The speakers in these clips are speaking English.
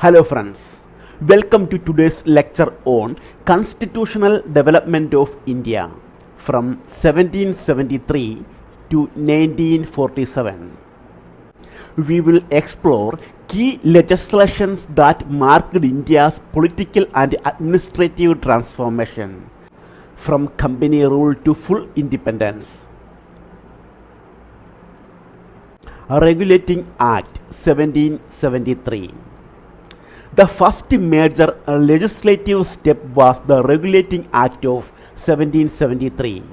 Hello friends, welcome to today's lecture on Constitutional Development of India from 1773 to 1947. We will explore key legislations that marked India's political and administrative transformation from company rule to full independence. Regulating Act 1773. The first major legislative step was the Regulating Act of 1773.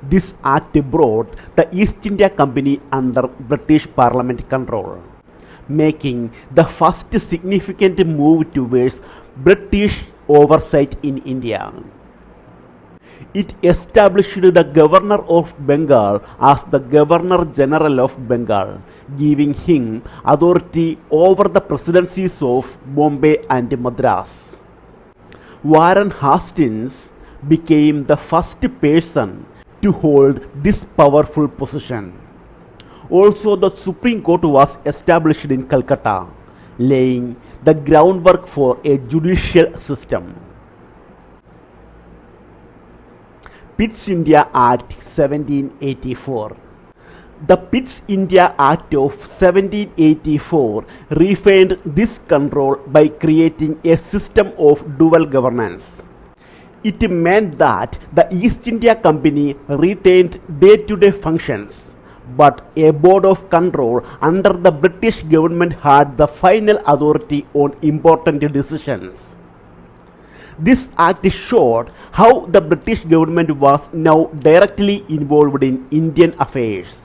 This act brought the East India Company under British Parliament control, making the first significant move towards British oversight in India. It established the Governor of Bengal as the Governor General of Bengal, giving him authority over the presidencies of Bombay and Madras. Warren Hastings became the first person to hold this powerful position. Also, the Supreme Court was established in Calcutta, laying the groundwork for a judicial system. Pitt's India Act 1784. The Pitt's India Act of 1784 refined this control by creating a system of dual governance. It meant that the East India Company retained day-to-day functions, but a board of control under the British government had the final authority on important decisions. This act showed how the British government was now directly involved in Indian affairs.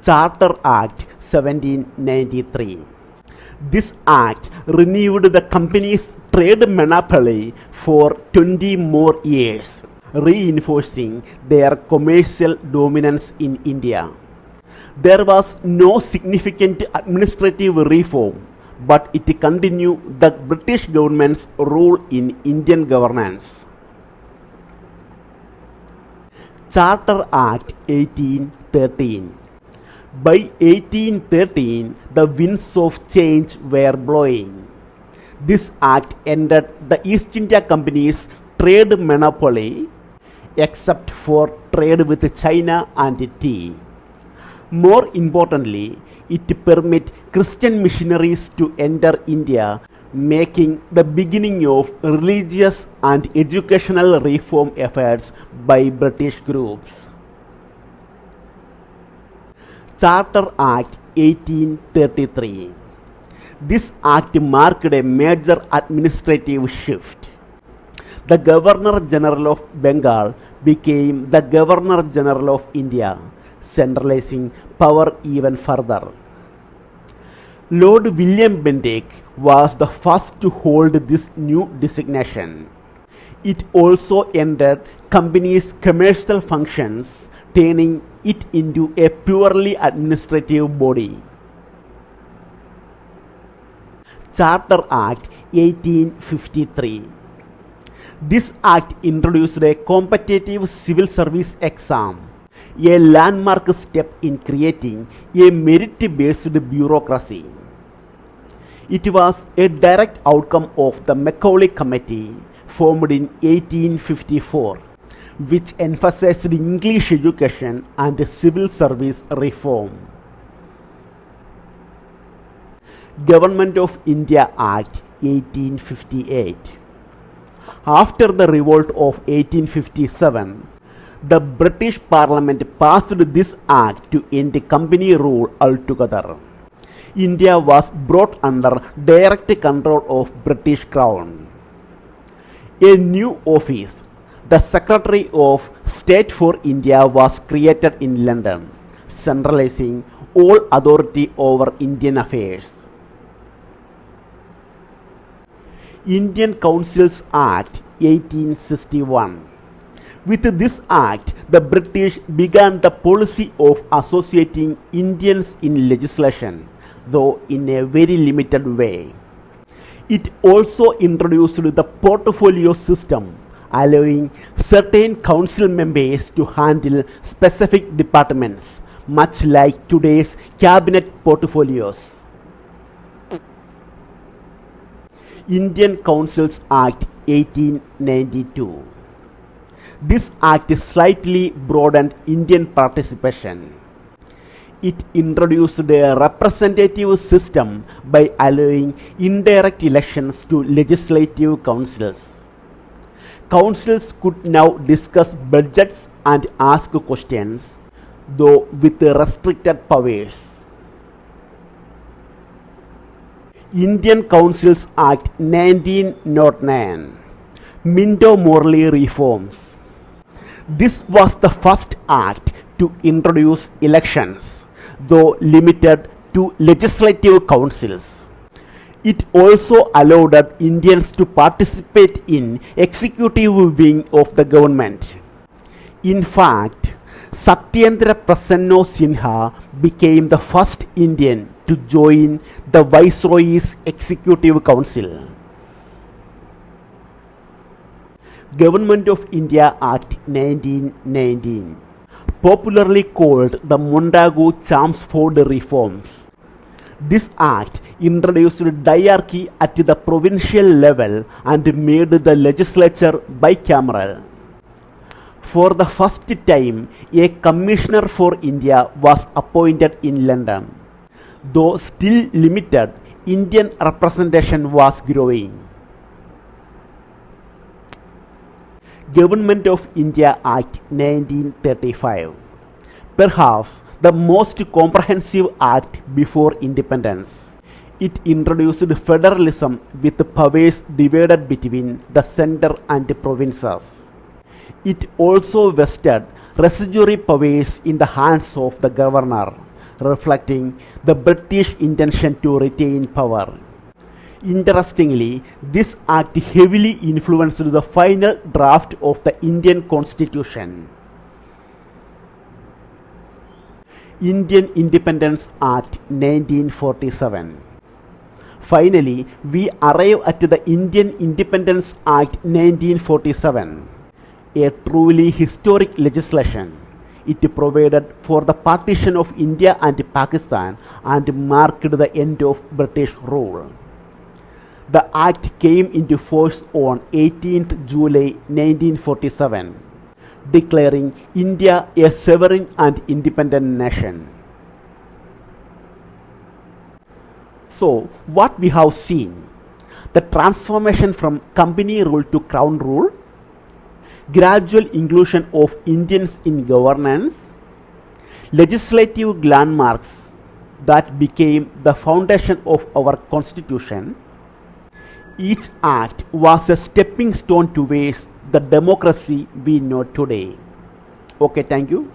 Charter Act 1793. This act renewed the company's trade monopoly for 20 more years, reinforcing their commercial dominance in India. There was no significant administrative reform, but it continued the British government's role in Indian governance. Charter Act 1813. By 1813, the winds of change were blowing. This act ended the East India Company's trade monopoly, except for trade with China and tea. More importantly, it permit Christian missionaries to enter India, making the beginning of religious and educational reform efforts by British groups. Charter Act 1833. This act marked a major administrative shift. The Governor General of Bengal became the Governor General of India, centralizing power even further. Lord William Bentinck was the first to hold this new designation. It also ended company's commercial functions, turning it into a purely administrative body. Charter Act 1853. This act introduced a competitive civil service exam, a landmark step in creating a merit-based bureaucracy. It was a direct outcome of the Macaulay Committee, formed in 1854, which emphasized English education and civil service reform. Government of India Act 1858. After the revolt of 1857, the British Parliament passed this act to end company rule altogether. India was brought under direct control of British Crown. A new office, the Secretary of State for India, was created in London, centralizing all authority over Indian affairs. Indian Councils Act 1861. With this act, the British began the policy of associating Indians in legislation, though in a very limited way. It also introduced the portfolio system, allowing certain council members to handle specific departments, much like today's cabinet portfolios. Indian Councils Act 1892. This act slightly broadened Indian participation. It introduced a representative system by allowing indirect elections to legislative councils. Councils could now discuss budgets and ask questions, though with restricted powers. Indian Councils Act 1909. Minto-Morley reforms. This was the first act to introduce elections, though limited to legislative councils. It also allowed Indians to participate in executive wing of the government. In fact, Satyendra Prasanna Sinha became the first Indian to join the Viceroy's Executive Council. Government of India Act 1919, popularly called the Montagu-Chelmsford reforms. This act introduced diarchy at the provincial level and made the legislature bicameral. For the first time, a commissioner for India was appointed in London. Though still limited, Indian representation was growing. Government of India Act 1935. Perhaps the most comprehensive act before independence. It introduced federalism with powers divided between the center and provinces. It also vested residuary powers in the hands of the governor, reflecting the British intention to retain power. Interestingly, this act heavily influenced the final draft of the Indian Constitution. Indian Independence Act 1947. Finally, we arrive at the Indian Independence Act 1947, a truly historic legislation. It provided for the partition of India and Pakistan and marked the end of British rule. The act came into force on 18th July 1947, declaring India a sovereign and independent nation. So, what we have seen, the transformation from company rule to crown rule, gradual inclusion of Indians in governance, legislative landmarks that became the foundation of our constitution. Each act was a stepping stone towards the democracy we know today. Okay, thank you.